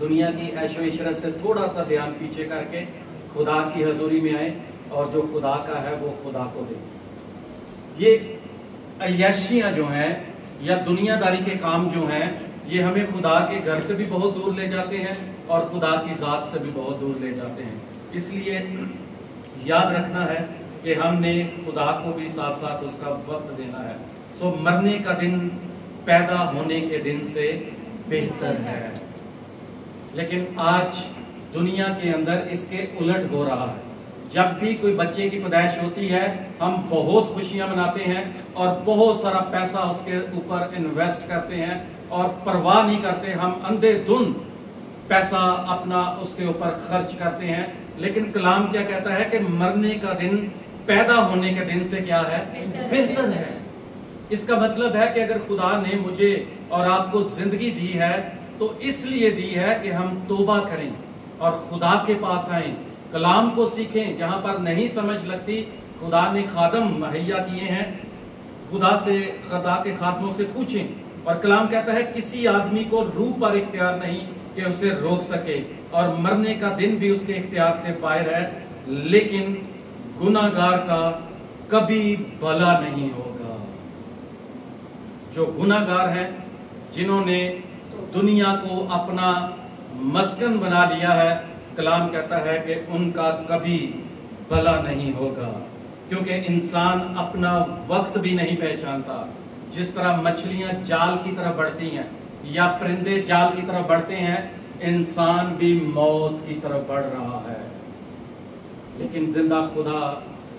دنیا کی عیش و عشرت سے تھوڑا سا دھیان پیچھے کر کے خدا کی حضوری میں آئیں اور جو خدا کا ہے وہ خدا کو دیں۔ یہ عیاشیاں جو ہیں یا دنیا داری کے کام جو ہیں یہ ہمیں خدا کے گھر سے بھی بہت دور لے جاتے ہیں اور خدا کی ذات سے بھی بہت دور لے جاتے ہیں۔ اس لیے یاد رکھنا ہے کہ ہم نے خدا کو بھی ساتھ ساتھ اس کا وقت دینا ہے۔ سو مرنے کا دن پیدا ہونے کے دن سے بہتر ہے، لیکن آج دنیا کے اندر اس کے الٹ ہو رہا ہے۔ جب بھی کوئی بچے کی پیدائش ہوتی ہے ہم بہت خوشیاں مناتے ہیں اور بہت سارا پیسہ اس کے اوپر انویسٹ کرتے ہیں اور پرواہ نہیں کرتے، ہم اندھے دھند پیسہ اپنا اس کے اوپر خرچ کرتے ہیں۔ لیکن کلام کیا کہتا ہے کہ مرنے کا دن پیدا ہونے کے دن سے کیا ہے؟ بہتر ہے۔ اس کا مطلب ہے کہ اگر خدا نے مجھے اور آپ کو زندگی دی ہے تو اس لیے دی ہے کہ ہم توبہ کریں اور خدا کے پاس آئیں، کلام کو سیکھیں۔ جہاں پر نہیں سمجھ لگتی خدا نے خادم مہیا کیے ہیں، خدا کے خادموں سے پوچھیں۔ اور کلام کہتا ہے کسی آدمی کو روح پر اختیار نہیں کہ اسے روک سکے، اور مرنے کا دن بھی اس کے اختیار سے باہر ہے، لیکن گناہگار کا کبھی بھلا نہیں ہوگا۔ جو گناہگار ہیں، جنہوں نے دنیا کو اپنا مسکن بنا لیا ہے، کلام کہتا ہے کہ ان کا کبھی بھلا نہیں ہوگا، کیونکہ انسان اپنا وقت بھی نہیں پہچانتا۔ جس طرح مچھلیاں جال کی طرف بڑھتی ہیں یا پرندے جال کی طرف بڑھتے ہیں، انسان بھی موت کی طرف بڑھ رہا ہے۔ لیکن زندہ خدا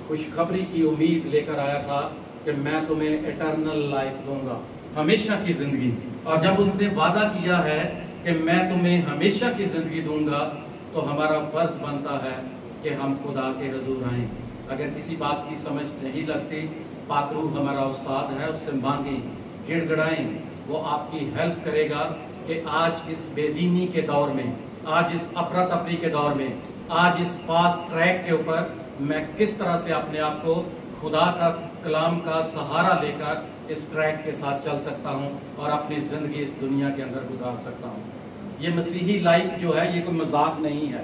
خوشخبری کی امید لے کر آیا تھا کہ میں تمہیں ایٹرنل لائف دوں گا، ہمیشہ کی زندگی۔ اور جب اس نے وعدہ کیا ہے کہ میں تمہیں ہمیشہ کی زندگی دوں گا، تو ہمارا فرض بنتا ہے کہ ہم خدا کے حضور آئیں۔ اگر کسی بات کی سمجھ نہیں لگتی، پاک روح ہمارا استاد ہے، اس سے مانگیں، گڑ گڑائیں، وہ آپ کی ہیلپ کرے گا کہ آج اس بے دینی کے دور میں، آج اس افراتفری کے دور میں، آج اس فاسٹ ٹریک کے اوپر میں کس طرح سے اپنے آپ کو خدا کا کلام کا سہارا لے کر اس ٹریک کے ساتھ چل سکتا ہوں اور اپنی زندگی اس دنیا کے اندر گزار سکتا ہوں۔ یہ مسیحی لائف جو ہے یہ کوئی مذاق نہیں ہے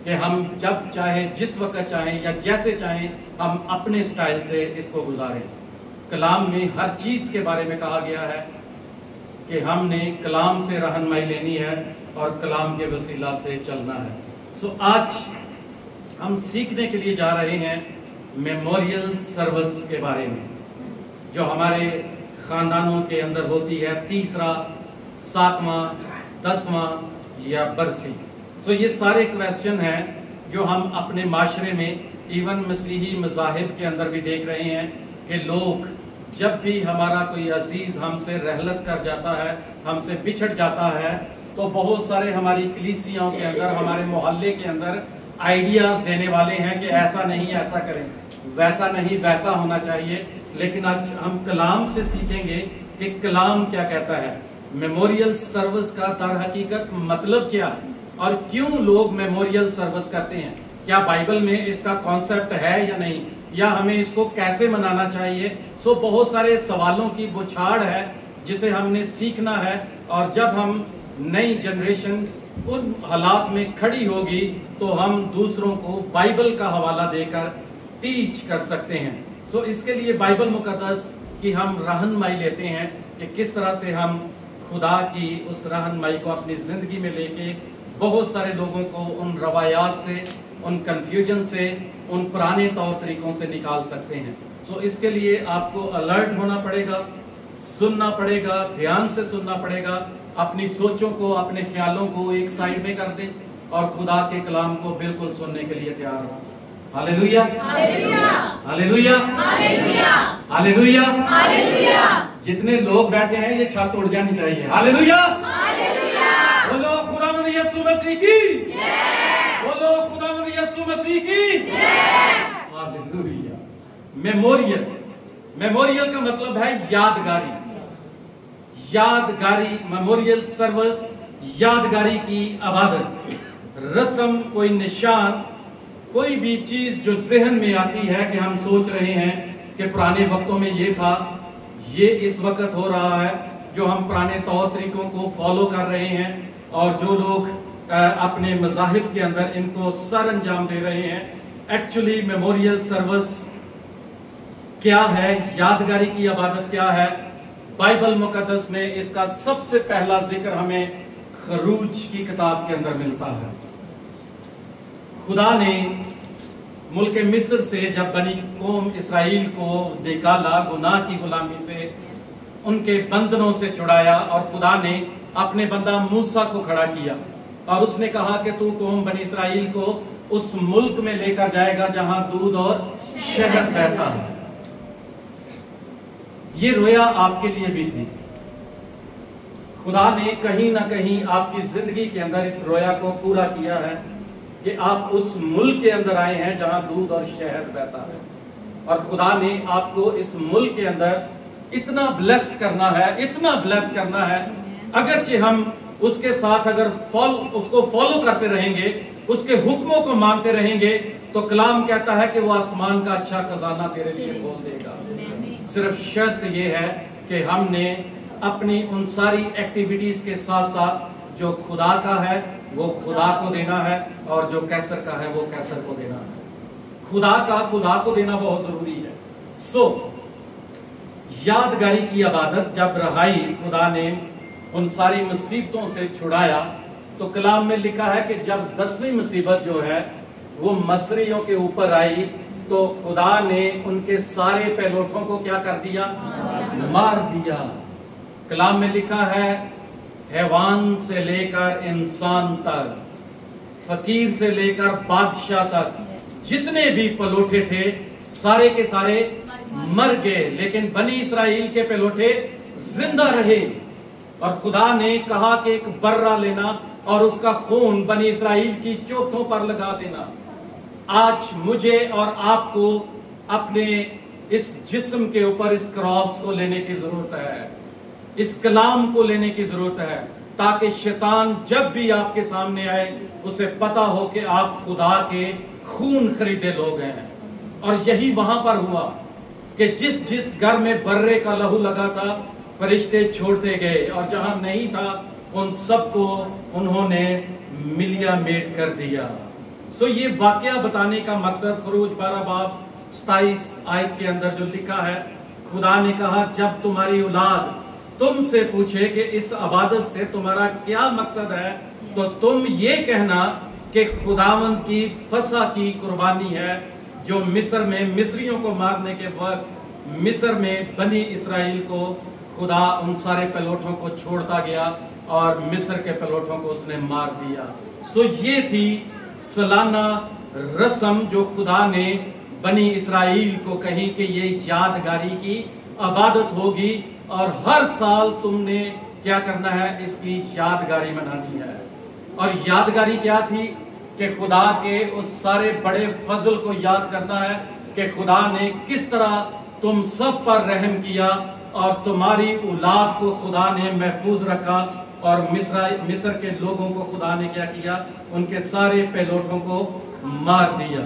کہ ہم جب چاہے، جس وقت چاہیں یا جیسے چاہیں ہم اپنے سٹائل سے اس کو گزاریں۔ کلام میں ہر چیز کے بارے میں کہا گیا ہے کہ ہم نے کلام سے رہنمائی لینی ہے اور کلام کے وسیلہ سے چلنا ہے۔ سو آج ہم سیکھنے کے لیے جا رہے ہیں میموریل سروس کے بارے میں، جو ہمارے خاندانوں کے اندر ہوتی ہے، 30واں، 7واں، 10واں یا برسی۔ سو یہ سارے کویسچن ہیں جو ہم اپنے معاشرے میں، ایون مسیحی مذاہب کے اندر بھی دیکھ رہے ہیں کہ لوگ جب بھی ہمارا کوئی عزیز ہم سے رحلت کر جاتا ہے، ہم سے بچھڑ جاتا ہے، تو بہت سارے ہماری کلیسیاں کے اندر، ہمارے محلے کے اندر آئیڈیاز دینے والے ہیں کہ ایسا نہیں ایسا کریں، ویسا نہیں ویسا ہونا چاہیے۔ لیکن آج ہم کلام سے سیکھیں گے کہ کلام کیا کہتا ہے، میموریل سروس کا در حقیقت مطلب کیا ہے اور کیوں لوگ میموریل سروس کرتے ہیں۔ کیا بائبل میں اس کا کانسیپٹ ہے یا نہیں، یا ہمیں اس کو کیسے منانا چاہیے۔ سو بہت سارے سوالوں کی بچھاڑ ہے جسے ہم نے سیکھنا ہے، اور جب ہم نئی جنریشن ان حالات میں کھڑی ہوگی تو ہم دوسروں کو بائبل کا حوالہ دے کر ٹیچ کر سکتے ہیں۔ سو اس کے لیے بائبل مقدس کی ہم رہنمائی لیتے ہیں کہ کس طرح سے ہم خدا کی اس رہنمائی کو اپنی زندگی میں لے کے بہت سارے لوگوں کو ان روایات سے، ان کنفیوژن سے، ان پرانے طور طریقوں سے نکال سکتے ہیں۔ سو اس کے لیے آپ کو الرٹ ہونا پڑے گا، سننا پڑے گا، دھیان سے سننا پڑے گا، اپنی سوچوں کو، اپنے خیالوں کو ایک سائڈ میں کر دیں اور خدا کے کلام کو بالکل سننے کے لیے تیار ہوں۔ ہاللیلویہ، ہاللیلویہ، ہاللیلویہ، ہاللیلویہ۔ جتنے لوگ بیٹھے ہیں یہ چھت اڑ جانی چاہیے۔ ہاللیلویہ، بولو خداوند یسوع مسیح کی جے، بولو خداوند یسوع مسیح کی جے۔ ہاللیلویہ۔ میموریل، میموریل کا مطلب ہے یادگاری، یادگاری، میموریل سروس، یادگاری کی عبادت، رسم، کوئی نشان، کوئی بھی چیز جو ذہن میں آتی ہے کہ ہم سوچ رہے ہیں کہ پرانے وقتوں میں یہ تھا، یہ اس وقت ہو رہا ہے، جو ہم پرانے طور طریقوں کو فالو کر رہے ہیں اور جو لوگ اپنے مذاہب کے اندر ان کو سر انجام دے رہے ہیں. ایکچولی میموریل سروس کیا ہے, یادگاری کی عبادت کیا ہے؟ بائبل مقدس میں اس کا سب سے پہلا ذکر ہمیں خروج کی کتاب کے اندر ملتا ہے. خدا نے ملک مصر سے جب بنی قوم اسرائیل کو نکالا, گناہ کی غلامی سے, ان کے بندنوں سے چھڑایا, اور خدا نے اپنے بندہ موسیٰ کو کھڑا کیا اور اس نے کہا کہ تو قوم بنی اسرائیل کو اس ملک میں لے کر جائے گا جہاں دودھ اور شہد بہتا ہے. یہ رویا آپ کے لیے بھی تھی. خدا نے کہیں نہ کہیں آپ کی زندگی کے اندر اس رویا کو پورا کیا ہے کہ آپ اس ملک کے اندر آئے ہیں جہاں دودھ اور شہد بہتا ہے, اور خدا نے آپ کو اس ملک کے اندر اتنا بلیس کرنا ہے, اتنا بلیس کرنا ہے, اگرچہ ہم اس کے ساتھ اگر اس کو فالو کرتے رہیں گے, اس کے حکموں کو مانتے رہیں گے, تو کلام کہتا ہے کہ وہ آسمان کا اچھا خزانہ تیرے لیے کھول دے گا. صرف شرط یہ ہے کہ ہم نے اپنی ان ساری ایکٹیویٹیز کے ساتھ ساتھ جو خدا کا ہے وہ خدا کو دینا ہے, اور جو کیسر کا ہے وہ کیسر کو دینا ہے. خدا کو دینا بہت ضروری ہے. یادگاری کی عبادت جب رہائی, خدا نے ان ساری مصیبتوں سے چھڑایا, تو کلام میں لکھا ہے کہ جب 10ویں مصیبت جو ہے وہ مصریوں کے اوپر آئی, تو خدا نے ان کے سارے پہلوٹوں کو کیا کر دیا؟ مار دیا. کلام میں لکھا ہے حیوان سے لے کر انسان تک, فقیر سے لے کر بادشاہ تک, جتنے بھی پلوٹے تھے سارے کے سارے مر گئے, لیکن بنی اسرائیل کے پلوٹے زندہ رہے. اور خدا نے کہا کہ ایک برہ لینا اور اس کا خون بنی اسرائیل کی چوٹھوں پر لگا دینا. آج مجھے اور آپ کو اپنے اس جسم کے اوپر اس کراس کو لینے کی ضرورت ہے, اس کلام کو لینے کی ضرورت ہے, تاکہ شیطان جب بھی آپ کے سامنے آئے اسے پتا ہو کہ آپ خدا کے خون خریدے لوگ ہیں. اور یہی وہاں پر ہوا کہ جس گھر میں برے کا لہو لگا تھا فرشتے چھوڑتے گئے, اور جہاں نہیں تھا ان سب کو انہوں نے ملیا میٹ کر دیا. یہ واقعہ بتانے کا مقصد خروج 12 باب 27 آیت کے اندر جو لکھا ہے, خدا نے کہا جب تمہاری اولاد تم سے پوچھے کہ اس عبادت سے تمہارا کیا مقصد ہے, تو تم یہ کہنا کہ خداوند کی فسح کی قربانی ہے جو مصر میں مصریوں کو مارنے کے وقت مصر میں بنی اسرائیل کو خدا ان سارے پلوٹوں کو چھوڑتا گیا اور مصر کے پلوٹوں کو اس نے مار دیا. یہ تھی سالانہ رسم جو خدا نے بنی اسرائیل کو کہی کہ یہ یادگاری کی عبادت ہوگی, اور ہر سال تم نے کیا کرنا ہے, اس کی یادگاری منانی ہے. اور یادگاری کیا تھی کہ خدا کے اس سارے بڑے فضل کو یاد کرنا ہے کہ خدا نے کس طرح تم سب پر رحم کیا اور تمہاری اولاد کو خدا نے محفوظ رکھا, اور مصر کے لوگوں کو خدا نے کیا کیا, ان کے سارے پہلوٹوں کو مار دیا.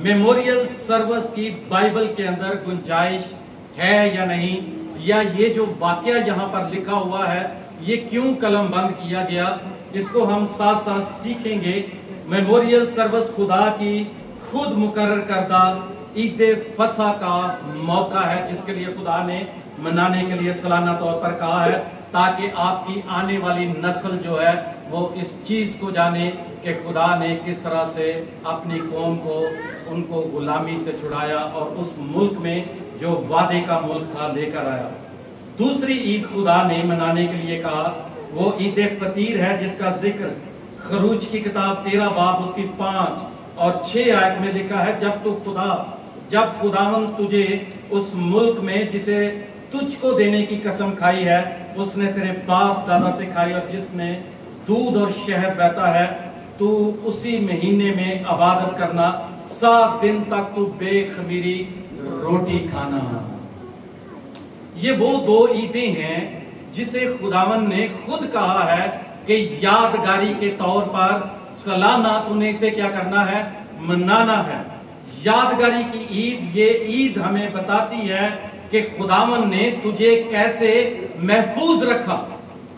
میموریل سروس کی بائبل کے اندر گنجائش ہے یا نہیں, یا یہ جو واقعہ یہاں پر لکھا ہوا ہے یہ کیوں قلم بند کیا گیا, اس کو ہم ساتھ ساتھ سیکھیں گے. میموریل سروس خدا کی خود مقرر کردہ عید فسح کا موقع ہے, جس کے لیے خدا نے منانے کے لیے سالانہ طور پر کہا ہے, تاکہ آپ کی آنے والی نسل جو ہے وہ اس چیز کو جانے کہ خدا نے کس طرح سے اپنی قوم کو ان کو غلامی سے چھڑایا اور اس ملک میں جو وعدے کا ملک تھا لے کر آیا. دوسری عید خدا نے منانے کے لیے کہا وہ عید فطیر ہے, جس کا ذکر خروج کی کتاب 13 باب اس کی 5 اور 6 آیت میں لکھا ہے, جب خداوند تجھے اس ملک میں جسے تجھ کو دینے کی قسم کھائی ہے اس نے تیرے باپ دادا سے کھائی, اور جس میں دودھ اور شہد بہتا ہے, تو اسی مہینے میں عبادت کرنا, 7 دن تک تو بے خمیری روٹی کھانا. یہ وہ 2 عیدیں ہیں جسے خداوند نے خود کہا ہے کہ یادگاری کے طور پر سالانہ تو نے اسے کیا کرنا ہے, منانا ہے. یادگاری کی عید, یہ عید ہمیں بتاتی ہے کہ خداوند نے تجھے کیسے محفوظ رکھا,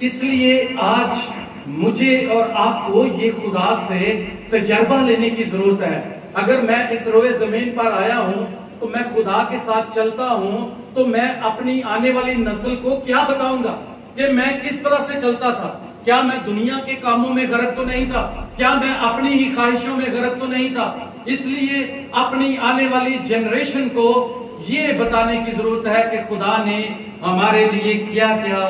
اس لیے آج مجھے اور آپ کو یہ خدا سے تجربہ لینے کی ضرورت ہے. اگر میں اس روئے زمین پر آیا ہوں تو میں خدا کے ساتھ چلتا ہوں تو میں اپنی آنے والی نسل کو کیا بتاؤں گا کہ میں کس طرح سے چلتا تھا. کیا میں دنیا کے کاموں میں غرق تو نہیں تھا؟ کیا میں اپنی ہی خواہشوں میں غرق تو نہیں تھا؟ اس لیے اپنی آنے والی جنریشن کو یہ بتانے کی ضرورت ہے کہ خدا نے ہمارے لیے کیا کیا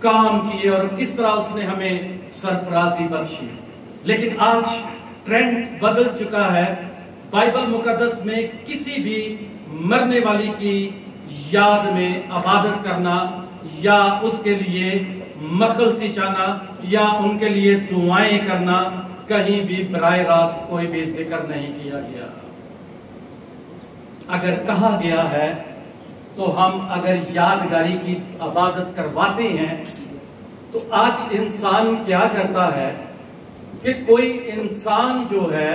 کام کیے اور کس طرح اس نے ہمیں سرفرازی بخشی. لیکن آج ٹرینڈ بدل چکا ہے. بائبل مقدس میں کسی بھی مرنے والی کی یاد میں عبادت کرنا یا اس کے لیے مخلصی چاہنا یا ان کے لیے دعائیں کرنا کہیں بھی براہ راست کوئی بھی ذکر نہیں کیا گیا. اگر کہا گیا ہے تو ہم اگر یادگاری کی عبادت کرواتے ہیں تو آج انسان کیا کرتا ہے کہ کوئی انسان جو ہے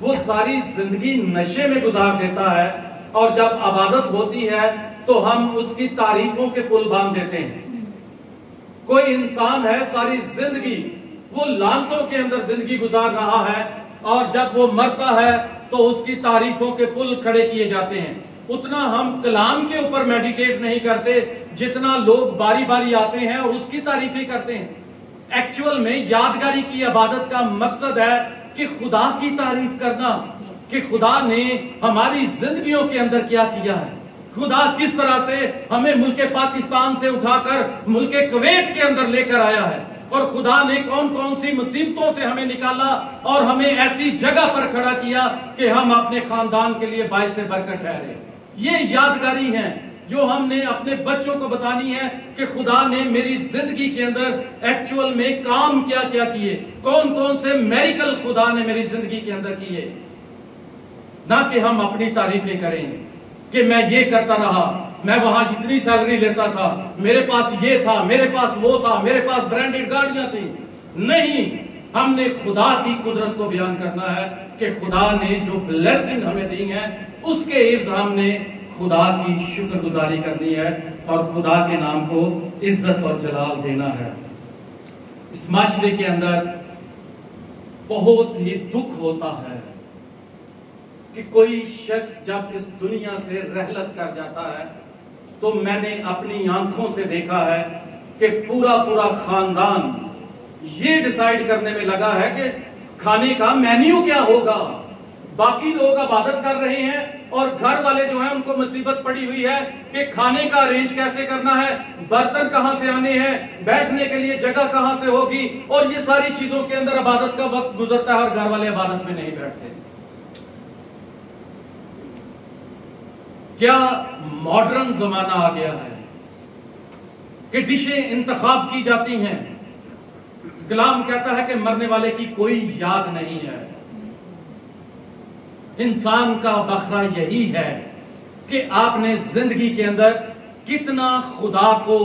وہ ساری زندگی نشے میں گزار دیتا ہے اور جب عبادت ہوتی ہے تو ہم اس کی تعریفوں کے پل باندھ دیتے ہیں. کوئی انسان ہے ساری زندگی وہ لعنتوں کے اندر زندگی گزار رہا ہے اور جب وہ مرتا ہے تو اس کی تعریفوں کے پل کھڑے کیے جاتے ہیں. اتنا ہم کلام کے اوپر میڈیٹیٹ نہیں کرتے جتنا لوگ باری باری آتے ہیں اور اس کی تعریفیں کرتے ہیں. ایکچول میں یادگاری کی عبادت کا مقصد ہے کہ خدا کی تعریف کرنا کہ خدا نے ہماری زندگیوں کے اندر کیا کیا ہے. خدا کس طرح سے ہمیں ملک پاکستان سے اٹھا کر ملک کویت کے اندر لے کر آیا ہے اور خدا نے کون کون سی مصیبتوں سے ہمیں نکالا اور ہمیں ایسی جگہ پر کھڑا کیا کہ ہم اپنے خاندان کے لیے باعث برکت ٹھہرے. یہ یادگاری ہیں جو ہم نے اپنے بچوں کو بتانی ہے کہ خدا نے میری زندگی کے اندر ایکچول میں کام کیا کیا کیے, کون کون سے میریکل خدا نے میری زندگی کے اندر کیے. نہ کہ ہم اپنی تعریفیں کریں کہ میں یہ کرتا رہا, میں وہاں اتنی سیلری لیتا تھا, میرے پاس یہ تھا, میرے پاس وہ تھا, میرے پاس برانڈڈ گاڑیاں تھیں. نہیں, ہم نے خدا کی قدرت کو بیان کرنا ہے کہ خدا نے جو بلیسنگ ہمیں دی ہیں اس کے عوض ہم نے خدا کی شکر گزاری کرنی ہے اور خدا کے نام کو عزت اور جلال دینا ہے. اس معاشرے کے اندر بہت ہی دکھ ہوتا ہے کہ کوئی شخص جب اس دنیا سے رحلت کر جاتا ہے تو میں نے اپنی آنکھوں سے دیکھا ہے کہ پورا خاندان یہ ڈیسائیڈ کرنے میں لگا ہے کہ کھانے کا مینیو کیا ہوگا. باقی لوگ عبادت کر رہے ہیں اور گھر والے جو ہیں ان کو مصیبت پڑی ہوئی ہے کہ کھانے کا ارینج کیسے کرنا ہے, برتن کہاں سے آنے ہیں, بیٹھنے کے لیے جگہ کہاں سے ہوگی, اور یہ ساری چیزوں کے اندر عبادت کا وقت گزرتا ہے اور گھر والے عبادت میں نہیں بیٹھتے. کیا ماڈرن زمانہ آ گیا ہے کہ ڈشیں انتخاب کی جاتی ہیں. کلام کہتا ہے کہ مرنے والے کی کوئی یاد نہیں ہے. انسان کا فخرہ یہی ہے کہ آپ نے زندگی کے اندر کتنا خدا کو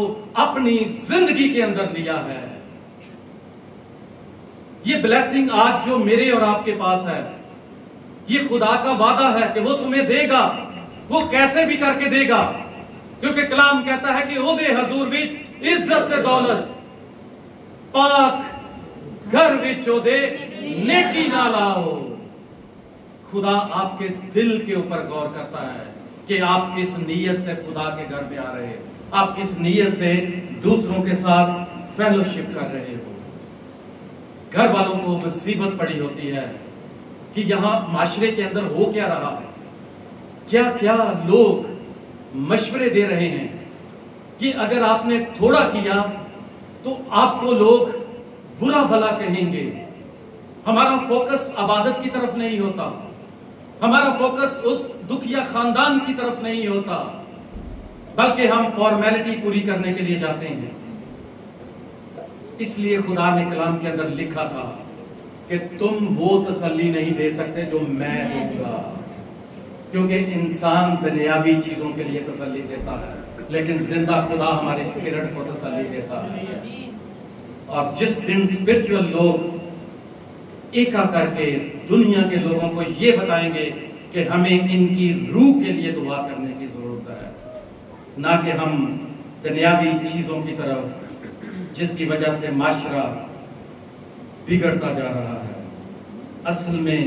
اپنی زندگی کے اندر لیا ہے. یہ بلیسنگ آج جو میرے اور آپ کے پاس ہے, یہ خدا کا وعدہ ہے کہ وہ تمہیں دے گا. وہ کیسے بھی کر کے دے گا, کیونکہ کلام کہتا ہے کہ او دے حضور وچ عزت تے دولت, پاک گھر وچ او دے نیکی نال آؤ. خدا آپ کے دل کے اوپر غور کرتا ہے کہ آپ کس نیت سے خدا کے گھر میں آ رہے ہیں, آپ کس نیت سے دوسروں کے ساتھ فیلوشپ کر رہے ہو. گھر والوں کو مصیبت پڑی ہوتی ہے کہ یہاں معاشرے کے اندر ہو کیا رہا ہے. کیا کیا لوگ مشورے دے رہے ہیں کہ اگر آپ نے تھوڑا کیا تو آپ کو لوگ برا بھلا کہیں گے. ہمارا فوکس عبادت کی طرف نہیں ہوتا, ہمارا فوکس دکھیا خاندان کی طرف نہیں ہوتا, بلکہ ہم فارمیلٹی پوری کرنے کے لیے جاتے ہیں. اس لیے خدا نے کلام کے اندر لکھا تھا کہ تم وہ تسلی نہیں دے سکتے جو میں دوں گا, کیونکہ انسان دنیاوی چیزوں کے لیے تسلی دیتا ہے لیکن زندہ خدا ہماری اسپرٹ کو تسلی دیتا ہے. اور جس دن اسپرچول لوگ ایکا کر کے دنیا کے لوگوں کو یہ بتائیں گے کہ ہمیں ان کی روح کے لیے دعا کرنے کی ضرورت ہے, نہ کہ ہم دنیاوی چیزوں کی طرف جس کی وجہ سے معاشرہ بگڑتا جا رہا ہے۔ اصل میں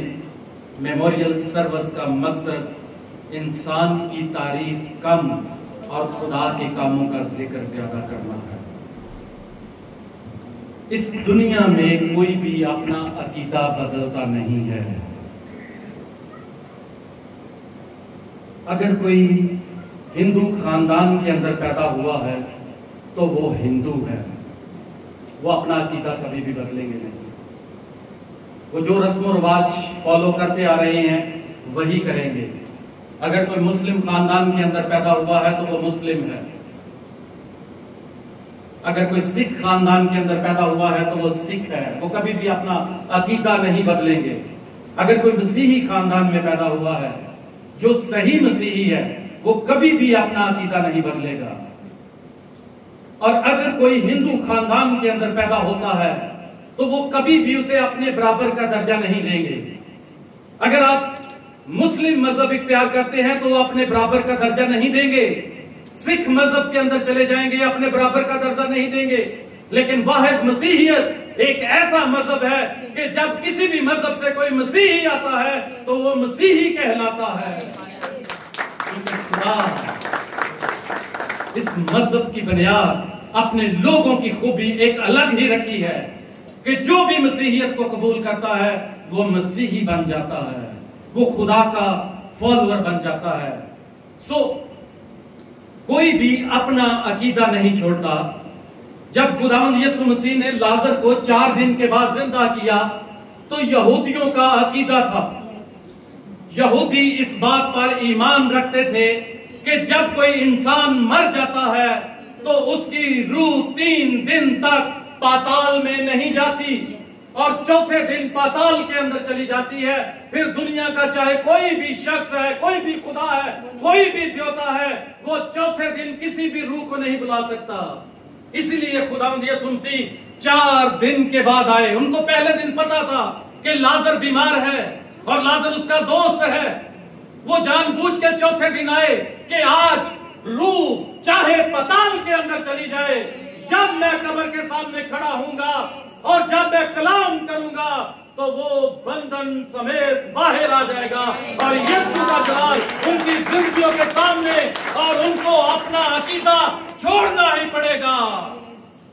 میموریل سروس کا مقصد انسان کی تعریف کم اور خدا کے کاموں کا ذکر زیادہ کرنا ہے۔ اس دنیا میں کوئی بھی اپنا عقیدہ بدلتا نہیں ہے۔ اگر کوئی ہندو خاندان کے اندر پیدا ہوا ہے تو وہ ہندو ہے، وہ اپنا عقیدہ کبھی بھی بدلیں گے نہیں۔ وہ جو رسم و رواج فالو کرتے آ رہے ہیں وہی کریں گے۔ اگر کوئی مسلم خاندان کے اندر پیدا ہوا ہے تو وہ مسلم ہے۔ اگر کوئی سکھ خاندان کے اندر پیدا ہوا ہے تو وہ سکھ ہے، وہ کبھی بھی اپنا عقیدہ نہیں بدلیں گے۔ اگر کوئی مسیحی خاندان میں پیدا ہوا ہے، جو صحیح مسیحی ہے، وہ کبھی بھی اپنا عقیدہ نہیں بدلے گا۔ اور اگر کوئی ہندو خاندان کے اندر پیدا ہوتا ہے تو وہ کبھی بھی اسے اپنے برابر کا درجہ نہیں دیں گے۔ اگر آپ مسلم مذہب اختیار کرتے ہیں تو وہ اپنے برابر کا درجہ نہیں دیں گے۔ سکھ مذہب کے اندر چلے جائیں گے، اپنے برابر کا درجہ نہیں دیں گے۔ لیکن واحد مسیحیت ایک ایسا مذہب ہے کہ جب کسی بھی مذہب سے کوئی مسیحی آتا ہے تو وہ مسیحی کہلاتا ہے۔ خدا اس مذہب کی بنیاد اپنے لوگوں کی خوبی ایک الگ ہی رکھی ہے کہ جو بھی مسیحیت کو قبول کرتا ہے وہ مسیحی بن جاتا ہے، وہ خدا کا فالوور بن جاتا ہے۔ کوئی بھی اپنا عقیدہ نہیں چھوڑتا۔ جب خداوند یسوع مسیح نے لازر کو 4 دن کے بعد زندہ کیا تو یہودیوں کا عقیدہ تھا، یہودی اس بات پر ایمان رکھتے تھے کہ جب کوئی انسان مر جاتا ہے تو اس کی روح 3 دن تک پاتال میں نہیں جاتی اور چوتھے دن پاتال کے اندر چلی جاتی ہے۔ پھر دنیا کا چاہے کوئی بھی شخص ہے، کوئی بھی خدا ہے، کوئی بھی دیوتا ہے، وہ چوتھے دن کسی بھی روح کو نہیں بلا سکتا۔ اسی لیے خداوند یسوع مسیح 4 دن کے بعد آئے۔ ان کو پہلے دن پتا تھا کہ لازر بیمار ہے اور لازر اس کا دوست ہے۔ وہ جان بوجھ کے چوتھے دن آئے کہ آج روح چاہے پاتال کے اندر چلی جائے، جب میں قبر کے سامنے کھڑا ہوں گا اور جب میں کلام کروں گا تو وہ بندن سمیت باہر آ جائے گا اور یسوع کا جلال ان کی زندگیوں کے سامنے، اور ان کو اپنا عقیدہ چھوڑنا ہی پڑے گا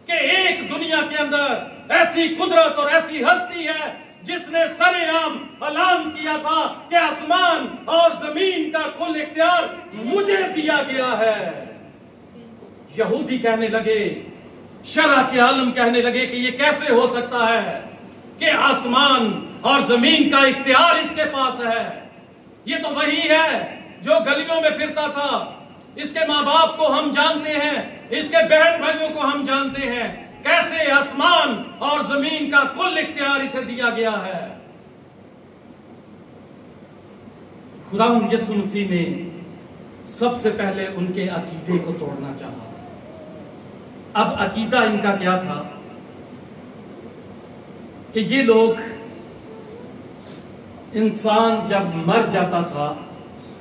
کہ ایک دنیا کے اندر ایسی قدرت اور ایسی ہستی ہے جس نے سرے عام اعلان کیا تھا کہ آسمان اور زمین کا کل اختیار مجھے دیا گیا ہے۔ یہودی کہنے لگے، شرع کے عالم کہنے لگے کہ یہ کیسے ہو سکتا ہے کہ آسمان اور زمین کا اختیار اس کے پاس ہے؟ یہ تو وہی ہے جو گلیوں میں پھرتا تھا، اس کے ماں باپ کو ہم جانتے ہیں، اس کے بہن بھائیوں کو ہم جانتے ہیں، کیسے آسمان اور زمین کا کل اختیار اسے دیا گیا ہے۔ خداوند یسوع مسیح نے سب سے پہلے ان کے عقیدے کو توڑنا چاہا۔ اب عقیدہ ان کا کیا تھا کہ یہ لوگ انسان جب مر جاتا تھا،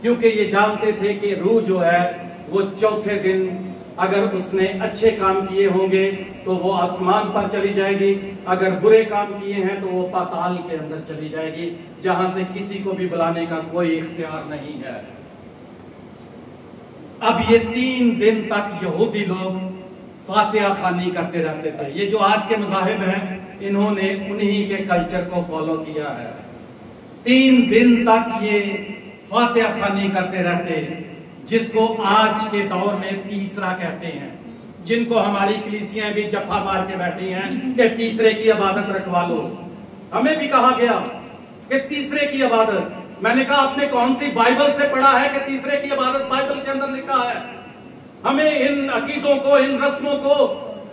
کیونکہ یہ جانتے تھے کہ روح جو ہے وہ چوتھے دن اگر اس نے اچھے کام کیے ہوں گے تو وہ آسمان پر چلی جائے گی، اگر برے کام کیے ہیں تو وہ پاتال کے اندر چلی جائے گی، جہاں سے کسی کو بھی بلانے کا کوئی اختیار نہیں ہے۔ اب یہ 3 دن تک یہودی لوگ فاتحہ خوانی کرتے رہتے تھے۔ یہ جو آج کے مذاہب ہیں انہوں نے انہی کے کلچر کو فالو کیا ہے۔ 3 دن تک یہ فاتحہ خوانی کرتے رہتے، جس کو آج کے دور میں تیسرا کہتے ہیں، جن کو ہماری کلیسیاں بھی جفا مار کے بیٹھی ہیں کہ تیسرے کی عبادت رکھوا لو۔ ہمیں بھی کہا گیا کہ تیسرے کی عبادت، میں نے کہا آپ نے کون سی بائبل سے پڑھا ہے کہ تیسرے کی عبادت بائبل کے اندر لکھا ہے؟ ہمیں ان عقیدوں کو، ان رسموں کو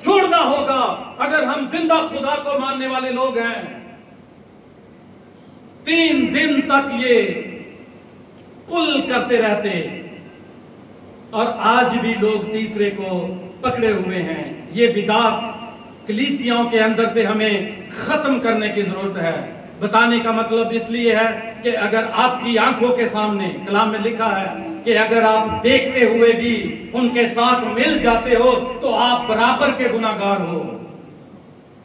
چھوڑنا ہوگا اگر ہم زندہ خدا کو ماننے والے لوگ ہیں۔ 3 دن تک یہ کل کرتے رہتے، اور آج بھی لوگ تیسرے کو پکڑے ہوئے ہیں۔ یہ بدعت کلیسیاں کے اندر سے ہمیں ختم کرنے کی ضرورت ہے۔ بتانے کا مطلب اس لیے ہے کہ اگر آپ کی آنکھوں کے سامنے، کلام میں لکھا ہے کہ اگر آپ دیکھتے ہوئے بھی ان کے ساتھ مل جاتے ہو تو آپ برابر کے گناہگار ہو۔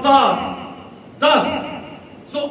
7 10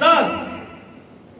10।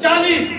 40।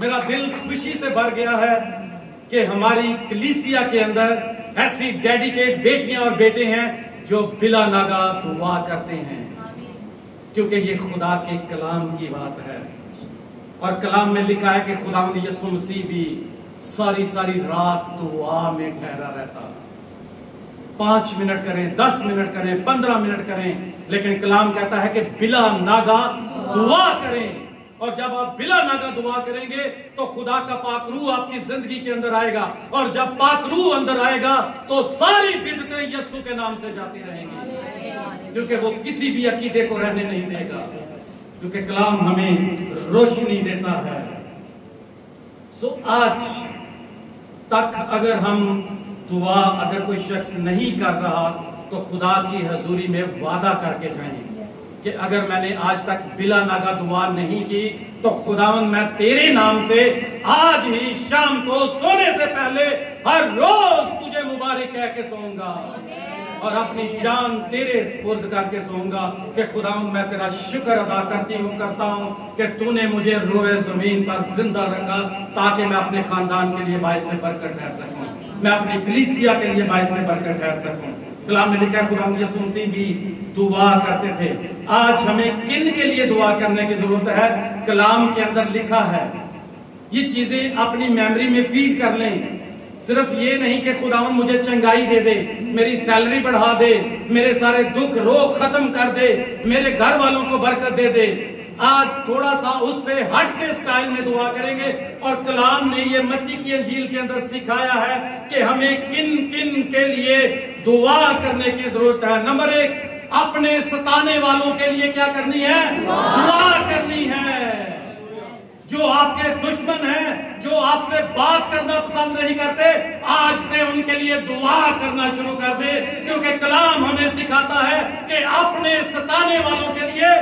میرا دل خوشی سے بھر گیا ہے کہ ہماری کلیسیا کے اندر ایسی ڈیڈیکیٹ بیٹیاں اور بیٹے ہیں جو بلا ناگا دعا کرتے ہیں، کیونکہ یہ خدا کے کلام کی بات ہے، اور کلام میں لکھا ہے کہ خداوند یسوع مسیح بھی ساری رات دعا میں ٹھہرا رہتا۔ 5 منٹ کریں، 10 منٹ کریں، 15 منٹ کریں، لیکن کلام کہتا ہے کہ بلا ناگا دعا کریں، اور جب آپ بلا ناگا دعا کریں گے تو خدا کا پاک روح آپ کی زندگی کے اندر آئے گا، اور جب پاک روح اندر آئے گا تو ساری بدعتیں یسوع کے نام سے جاتی رہیں گی، کیونکہ وہ کسی بھی عقیدے کو رہنے نہیں دے گا، کیونکہ کلام ہمیں روشنی دیتا ہے۔ آج تک اگر ہم دعا اگر کوئی شخص نہیں کر رہا تو خدا کی حضوری میں وعدہ کر کے جائیں کہ اگر میں نے آج تک بلا ناگا دعا نہیں کی تو خداوند میں تیرے نام سے آج ہی شام کو سونے سے پہلے ہر روز تجھے مبارک کہہ کے سوؤں گا، اور اپنی جان تیرے سپرد کر کے سوؤں گا کہ خداوند میں تیرا شکر ادا کرتا ہوں کہ تو نے مجھے روئے زمین پر زندہ رکھا تاکہ میں اپنے خاندان کے لیے باعث برکت ٹھہر سکوں، میں اپنی کلیسیا کے لیے باعث برکت ٹھہر سکوں۔ کلام میں لکھا ہے خداوند یسوع مسیح بھی دعا کرتے تھے۔ آج ہمیں کن کے لیے دعا کرنے کی ضرورت ہے؟ کلام کے اندر لکھا ہے، یہ چیزیں اپنی میموری میں فیڈ کر لیں۔ صرف یہ نہیں کہ خداوند مجھے چنگائی دے دے، میری سیلری بڑھا دے، میرے سارے دکھ روگ ختم کر دے، میرے گھر والوں کو برکت دے دے۔ آج تھوڑا سا اس سے ہٹ کے سٹائل میں دعا کریں گے، اور کلام نے یہ متی کی انجیل کے اندر سکھایا ہے کہ ہمیں کن کن کے لیے دعا کرنے کی ضرورت ہے۔ نمبر 1، اپنے ستانے والوں کے لیے کیا کرنی ہے؟ دعا کرنی ہے۔ جو آپ کے دشمن ہیں، جو آپ سے بات کرنا پسند نہیں کرتے، آج سے ان کے لیے دعا کرنا شروع کر دے، کیونکہ کلام ہمیں سکھاتا ہے کہ اپنے ستانے والوں کے لیے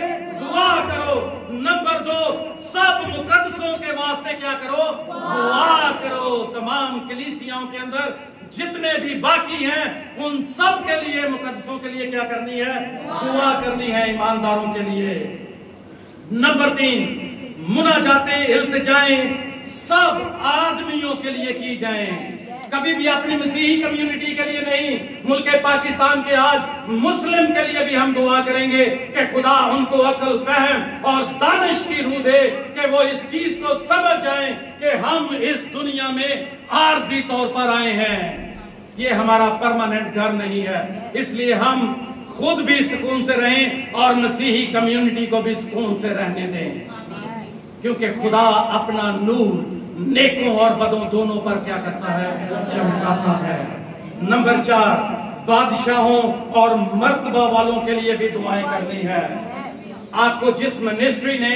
دعا کرو۔ نمبر 2، سب مقدسوں کے واسطے کیا کرو؟ دعا کرو۔ تمام کلیسیاں کے اندر جتنے بھی باقی ہیں ان سب کے لیے، مقدسوں کے لیے کیا کرنی ہے؟ دعا کرنی ہے، ایمانداروں کے لیے۔ نمبر 3، مناجاتیں، التجائیں سب آدمیوں کے لیے کی جائیں، کبھی بھی اپنی مسیحی کمیونٹی کے لیے نہیں، ملک پاکستان کے آج مسلم کے لیے بھی ہم دعا کریں گے کہ خدا ان کو عقل، فہم اور دانش کی روح دے کہ وہ اس چیز کو سمجھ جائیں کہ ہم اس دنیا میں عارضی طور پر آئے ہیں، یہ ہمارا پرماننٹ گھر نہیں ہے، اس لیے ہم خود بھی سکون سے رہیں اور مسیحی کمیونٹی کو بھی سکون سے رہنے دیں، کیونکہ خدا اپنا نور نیکوں اور بدوں دونوں پر کیا کرتا ہے؟ چمکاتا ہے۔ نمبر 4، بادشاہوں اور مرتبہ والوں کے لیے بھی دعائیں کرنی ہے۔ آپ کو جس منسٹری نے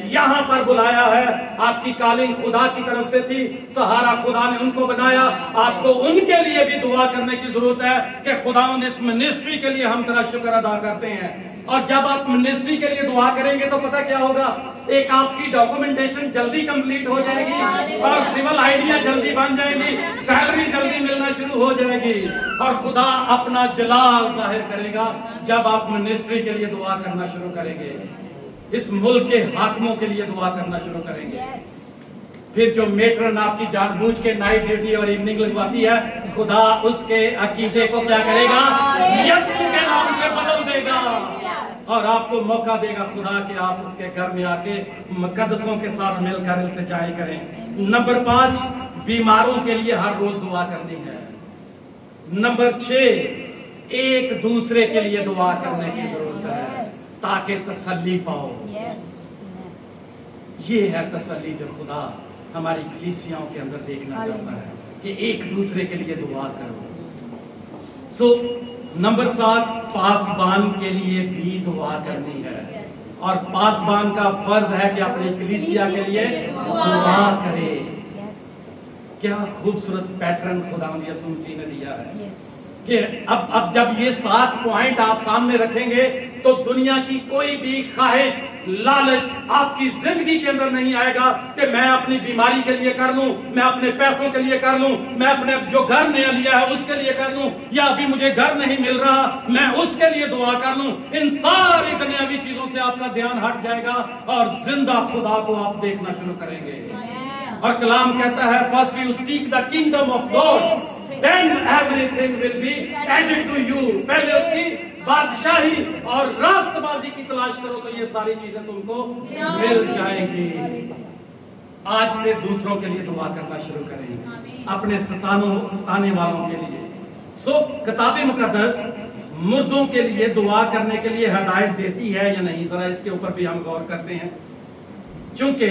یہاں پر بلایا ہے، آپ کی کالنگ خدا کی طرف سے تھی، سہارا خدا نے ان کو بنایا، آپ کو ان کے لیے بھی دعا کرنے کی ضرورت ہے کہ خداوند اس منسٹری کے لیے ہم تیرا شکر ادا کرتے ہیں۔ اور جب آپ منسٹری کے لیے دعا کریں گے تو پتہ کیا ہوگا؟ ایک آپ کی ڈاکومنٹیشن جلدی کمپلیٹ ہو جائے گی، اور سول آئیڈیا جلدی بن جائے گی، سیلری جلدی ملنا شروع ہو جائے گی، اور خدا اپنا جلال ظاہر کرے گا جب آپ منسٹری کے لیے دعا کرنا شروع کریں گے، اس ملک کے حاکموں کے لیے دعا کرنا شروع کریں گے۔ پھر جو میٹرن آپ کی جان بوجھ کے نائٹ ڈیوٹی اور ایوننگ لگواتی ہے، خدا اس کے عقیدے کو کیا کرے گا؟ یسوع کے نام سے بدل دے گا، اور آپ کو موقع دے گا خدا کہ آپ اس کے گھر میں آ کے مقدسوں کے ساتھ مل کر التجائے کریں۔ نمبر 5، بیماروں کے لیے ہر روز دعا کرنی ہے۔ نمبر 6، ایک دوسرے کے لیے دعا کرنے کی ضرورت ہے تاکہ تسلی پاؤ۔ یہ ہے تسلی جو خدا ہماری کلیسیاں کے اندر دیکھنا چاہتا ہے کہ ایک دوسرے کے لیے دعا کرو۔ نمبر 7، پاسبان کے لیے بھی دعا کرنی ہے، اور پاسبان کا فرض ہے کہ اپنی کلیسیا کے لیے دعا کرے۔ کیا خوبصورت پیٹرن خداوند یسوع مسیح نے دیا ہے کہ اب جب یہ 7 پوائنٹ آپ سامنے رکھیں گے تو دنیا کی کوئی بھی خواہش، لالچ آپ کی زندگی کے اندر نہیں آئے گا کہ میں اپنی بیماری کے لیے کر لوں، میں اپنے پیسوں کے لیے کر لوں، میں اپنے جو گھر نیا لیا ہے اس کے لیے کر لوں، یا ابھی مجھے گھر نہیں مل رہا میں اس کے لیے دعا کر لوں۔ ان ساری دنیاوی چیزوں سے آپ کا دھیان ہٹ جائے گا اور زندہ خدا کو آپ دیکھنا شروع کریں گے۔ اور کلام کہتا ہے first you seek the kingdom of God, then everything will be added to you. پہلے اس کی بادشاہی اور راست بازی کی تلاش کرو تو یہ ساری چیزیں تم کو مل جائیں گی. آج سے دوسروں کے لیے دعا کرنا شروع کریں, اپنے ستانے والوں کے لیے. کتاب مقدس مردوں کے لیے دعا کرنے کے لیے ہدایت دیتی ہے یا نہیں, ذرا اس کے اوپر بھی ہم غور کرتے ہیں. چونکہ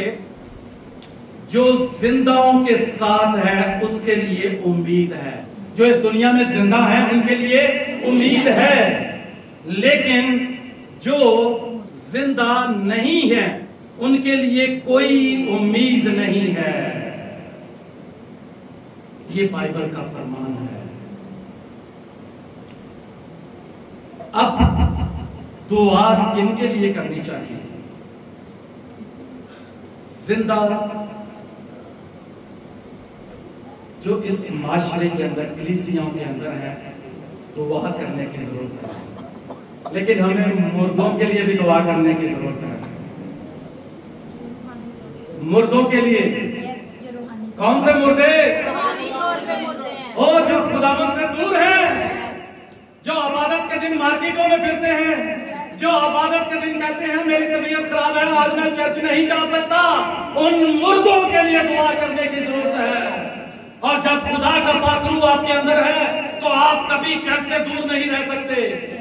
جو زندہوں کے ساتھ ہے اس کے لیے امید ہے. جو اس دنیا میں زندہ ہیں ان کے لیے امید ہے, لیکن جو زندہ نہیں ہیں ان کے لیے کوئی امید نہیں ہے. یہ بائبل کا فرمان ہے. اب دعا کن کے لیے کرنی چاہیے؟ زندہ جو اس معاشرے کے اندر, کلیسیوں کے اندر ہے, دعا کرنے کی ضرورت ہے. لیکن ہمیں مردوں کے لیے بھی دعا کرنے کی ضرورت ہے. مردوں کے لیے کون سے مردے؟ جو خداوند سے دور ہیں, جو عبادت کے دن مارکیٹوں میں پھرتے ہیں, جو عبادت کے دن کہتے ہیں میری طبیعت خراب ہے آج میں چرچ نہیں جا سکتا, ان مردوں کے لیے دعا کرنے کی ضرورت ہے. اور جب خدا کا پاک روح آپ کے اندر ہے تو آپ کبھی چرچ سے دور نہیں رہ سکتے,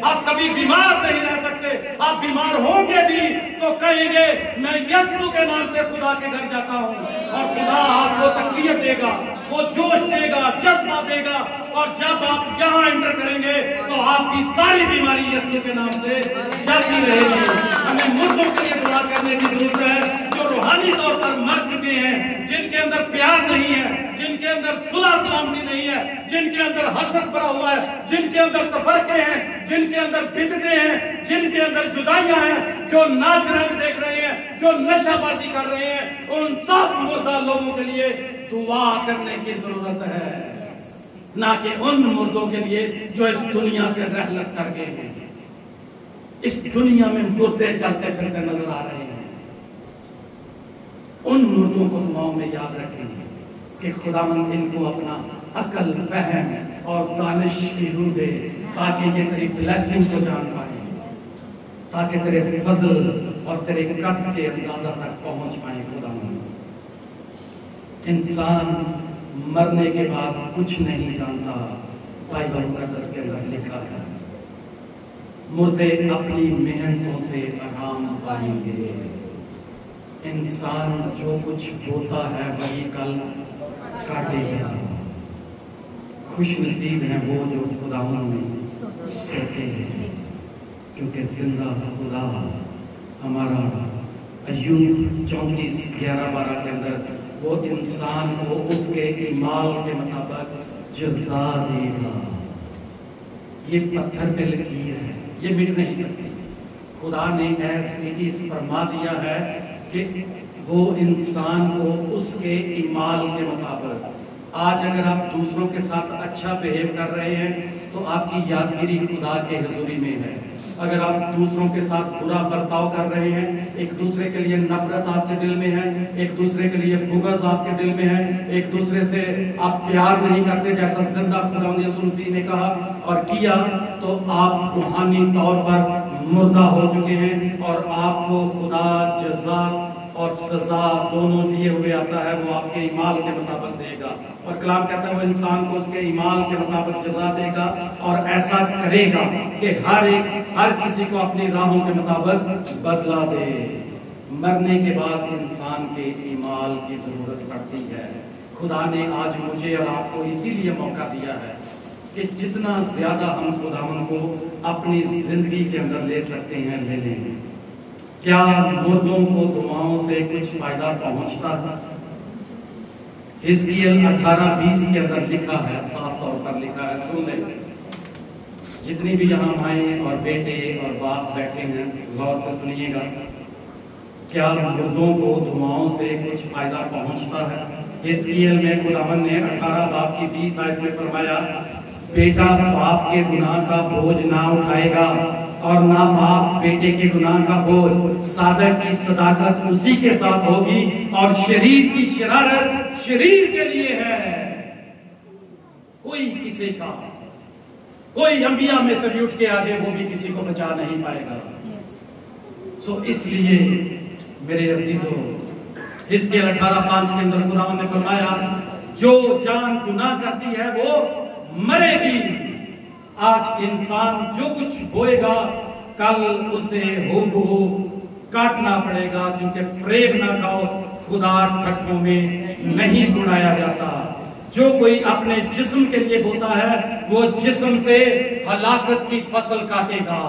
آپ کبھی بیمار نہیں رہ سکتے. آپ بیمار ہوں گے بھی تو کہیں گے میں یسوع کے نام سے خدا کے گھر جاتا ہوں, اور خدا آپ کو تقویت دے گا, وہ جوش دے گا, جذبہ دے گا, اور جب آپ یہاں انٹر کریں گے تو آپ کی ساری بیماری یسوع کے نام سے جاتی رہے گی. ہمیں مردوں کے لیے دعا کرنے کی ضرورت ہے جو روحانی طور پر مر چکے ہیں, جن کے اندر پیار نہیں ہے, جن کے اندر صلح سلامتی نہیں ہے, جن کے اندر حسد بھرا ہوا ہے, جن کے اندر تفرقے ہیں, جن کے اندر بدعتیں ہیں, جن کے اندر جدائیاں ہیں, جو ناچ رنگ دیکھ رہے ہیں, جو نشہ بازی کر رہے ہیں, ان سب مردہ لوگوں کے لیے دعا کرنے کی ضرورت ہے, نہ کہ ان مردوں کے لیے جو اس دنیا سے رحلت کر گئے ہیں. اس دنیا میں مردے چلتے پھرتے نظر آ رہے ہیں. ان مردوں کو دعاؤں میں یاد رکھیں کہ خداوند ان کو اپنا عقل, فہم اور دانش کی روح دے تاکہ یہ تیری بلیسنگ کو جان پائیں, تاکہ تیرے فضل اور تیرے قد کے اندازہ تک پہنچ پائیں. خداوند انسان مرنے کے بعد کچھ نہیں جانتا, بائبل مقدس کے اندر لکھا ہے مردے اپنی محنتوں سے آرام پائیں گے. انسان جو کچھ بوتا ہے وہی کل کاٹے گا. خوش نصیب ہیں وہ جو خداوند میں سوتے ہیں, کیونکہ زندہ خدا ہمارا ایوب 34:11-12 کے اندر وہ انسان کو اس کے اعمال کے مطابق جزا دے گا. یہ پتھر پہ لکیر ہے, یہ مٹ نہیں سکتی. خدا نے ایز اٹ از فرما دیا ہے کہ وہ انسان کو اس کے اعمال کے مطابق. آج اگر آپ دوسروں کے ساتھ اچھا بہیو کر رہے ہیں تو آپ کی یادگیری خدا کے حضوری میں ہے. اگر آپ دوسروں کے ساتھ برا برتاؤ کر رہے ہیں, ایک دوسرے کے لیے نفرت آپ کے دل میں ہے, ایک دوسرے کے لیے بغض آپ کے دل میں ہے, ایک دوسرے سے آپ پیار نہیں کرتے جیسا زندہ خداوند یسوع مسیح نے کہا اور کیا, تو آپ روحانی طور پر مردہ ہو چکے ہیں, اور آپ کو خدا جزا اور سزا دونوں لیے ہوئے آتا ہے. وہ آپ کے اعمال کے مطابق دے گا, اور کلام کہتا ہے وہ انسان کو اس کے اعمال کے مطابق جزا دے گا, اور ایسا کرے گا کہ ہر کسی کو اپنی راہوں کے مطابق بدلا دے. مرنے کے بعد انسان کے اعمال کی ضرورت پڑتی ہے. خدا نے آج مجھے اور آپ کو اسی لیے موقع دیا ہے کہ جتنا زیادہ ہم خداوند کو اپنی زندگی کے اندر لے سکتے ہیں لے لیں. کیا مردوں کو دعاؤں سے کچھ فائدہ پہنچتا ہے؟ حزقیل 18:20 کے اندر لکھا ہے, صاف طور پر لکھا ہے, سن لیں. جتنی بھی یہاں مائیں اور بیٹے اور باپ بیٹھے ہیں غور سے سنیے گا. کیا مردوں کو دعاؤں سے کچھ فائدہ پہنچتا ہے؟ حزقیل میں خداوند نے 18:20 میں فرمایا بیٹا باپ کے گناہ کا بوجھ نہ اٹھائے گا اور نہ باپ بیٹے کے گناہ کا بول. صادق کی صداقت اسی کے ساتھ ہوگی اور شریر کی شرارت شریر کے لیے ہے. کوئی کسی کا کوئی انبیاء میں سے بھی اٹھ کے آ جائے وہ بھی کسی کو بچا نہیں پائے گا. سو اس لیے میرے عزیزو حزقیل 18:5 کے اندر خدا نے فرمایا جو جان گناہ کرتی ہے وہ مرے گی. آج انسان جو کچھ بوئے گا کل اسے ہو بہو کاٹنا پڑے گا, کیونکہ فریب نہ کھاؤ, خدا ٹھٹھوں میں نہیں بڑھایا جاتا. جو کوئی اپنے جسم کے لیے بوتا ہے وہ جسم سے ہلاکت کی فصل کاٹے گا,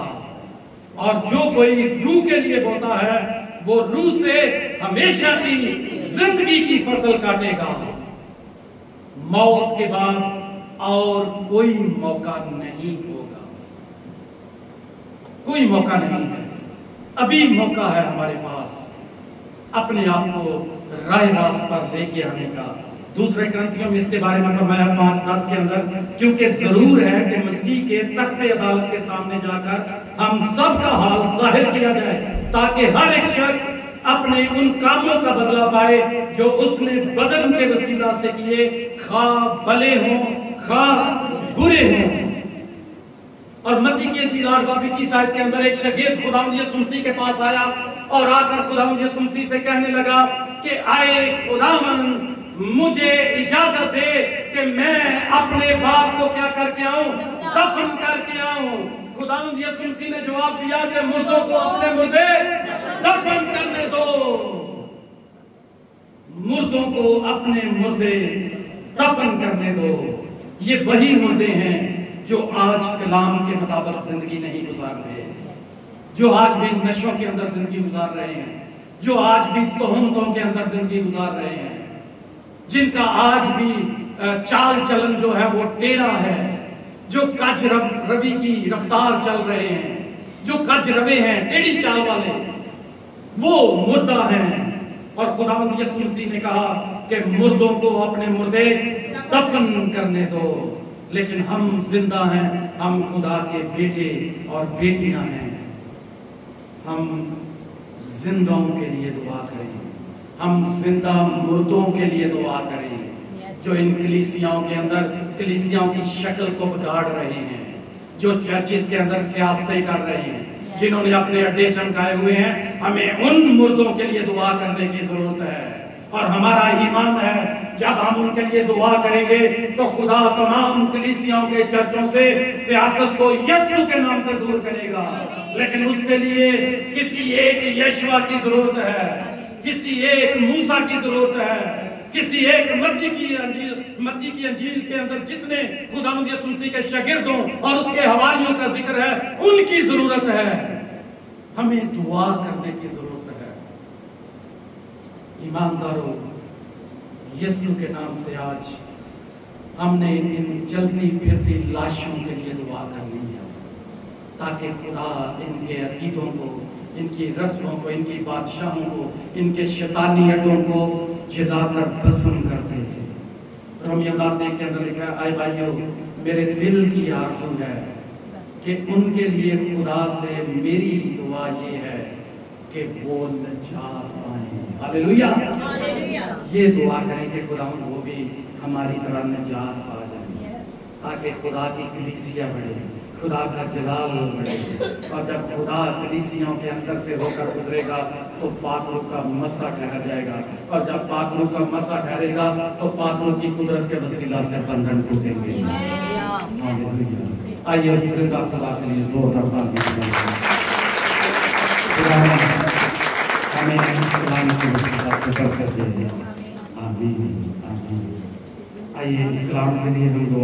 اور جو کوئی روح کے لیے بوتا ہے وہ روح سے ہمیشہ کی زندگی کی فصل کاٹے گا. موت کے بعد اور کوئی موقع نہیں ہوگا, کوئی موقع نہیں ہے. ابھی موقع ہے ہمارے پاس اپنے آپ کو راہ راست پر لے کے آنے کا. دوسرے کرنتھیوں میں اس کے بارے میں فرمایا 5:10 کے اندر, کیونکہ ضرور ہے کہ مسیح کے تخت عدالت کے سامنے جا کر ہم سب کا حال ظاہر کیا جائے, تاکہ ہر ایک شخص اپنے ان کاموں کا بدلہ پائے جو اس نے بدن کے وسیلہ سے کیے, خواہ بھلے ہوں خواہ برے ہوں. اور متی کی انجیل 8:21 کے اندر ایک شاگرد خداوند یسوع مسیح کے پاس آیا اور آ کر خداوند یسوع مسیح سے کہنے لگا کہ آئے خداوند مجھے اجازت دے کہ میں اپنے باپ کو کیا کر کے آؤں, دفن کر کے آؤں. خداوند یسوع مسیح نے جواب دیا کہ مردوں کو اپنے مردے دفن کرنے دو, مردوں کو اپنے مردے دفن کرنے دو. یہ وہی مردے ہیں جو آج کلام کے مطابق زندگی نہیں گزار رہے, جو آج بھی نشوں کے اندر زندگی گزار رہے ہیں, جو آج بھی تہمتوں کے اندر زندگی گزار رہے ہیں, جن کا آج بھی چال چلن جو ہے وہ ٹیڑھا ہے, جو کج روی کی رفتار چل رہے ہیں, جو کج روے ہیں ٹیڑھی چال والے, وہ مردہ ہیں. اور خداوند یسوع مسیح نے کہا کہ مردوں کو اپنے مردے دفن کرنے دو, لیکن ہم زندہ ہیں, ہم خدا کے بیٹے اور بیٹیاں ہیں. ہم زندوں کے لیے دعا کریں, ہم زندہ مردوں کے لیے دعا کریں جو ان کلیسیاں کے اندر کلیسیاں کی شکل کو بگاڑ رہے ہیں, جو چرچز کے اندر سیاستیں کر رہے ہیں, جنہوں نے اپنے اڈے چمکائے ہوئے ہیں. ہمیں ان مردوں کے لیے دعا کرنے کی ضرورت ہے, اور ہمارا ایمان ہے جب ہم ان کے لیے دعا کریں گے تو خدا تمام کلیسیاں کے چرچوں سے سیاست کو یسوع کے نام سے دور کرے گا. لیکن اس کے لیے کسی ایک یشوع کی ضرورت ہے, کسی ایک موسیٰ کی ضرورت ہے, کسی ایک متی کی انجیل کے اندر جتنے خداوند یسوع مسیح کے شاگردوں اور اس کے حواریوں کا ذکر ہے ان کی ضرورت ہے. ہمیں دعا کرنے کی ضرورت ہے. ایمانداروں, یسوع کے نام سے آج ہم نے ان چلتی پھرتی لاشوں کے لیے دعا کرنی ہے, تاکہ خدا ان کے عقیدوں کو, ان کی رسموں کو, ان کی بادشاہوں کو, ان کے شیطانی اڈوں کو جلا کر بھسم کر دے. رومیہ 10:1 کے اندر لکھا ہے, آئے بھائیو میرے دل کی آرزو ہے کہ ان کے لیے خدا سے میری دعا یہ ہے کہ وہ نجات پائیں. ہاللیلویہ, یہ دعا کریں کہ خدا وہ بھی ہماری طرح نجات پا جائیں, تاکہ خدا کی کلیسیا بڑھے, خدا کا جلال بڑھے. اور جب خدا کلیسیوں کے اندر سے ہو کر گزرے گا تو پاک روح کا مسا ٹھہر جائے گا, اور جب پاک روح کا مسا ٹھہرے گا تو پاک روح کی قدرت کے وسیلہ سے بندھن ٹوٹیں گے. آئیے اس زندہ خدا کے لیے زوردار تعظیم ہمیں اس کلام کو برکت دے. آمین. آئیے اس کلام کے لیے ہم دعا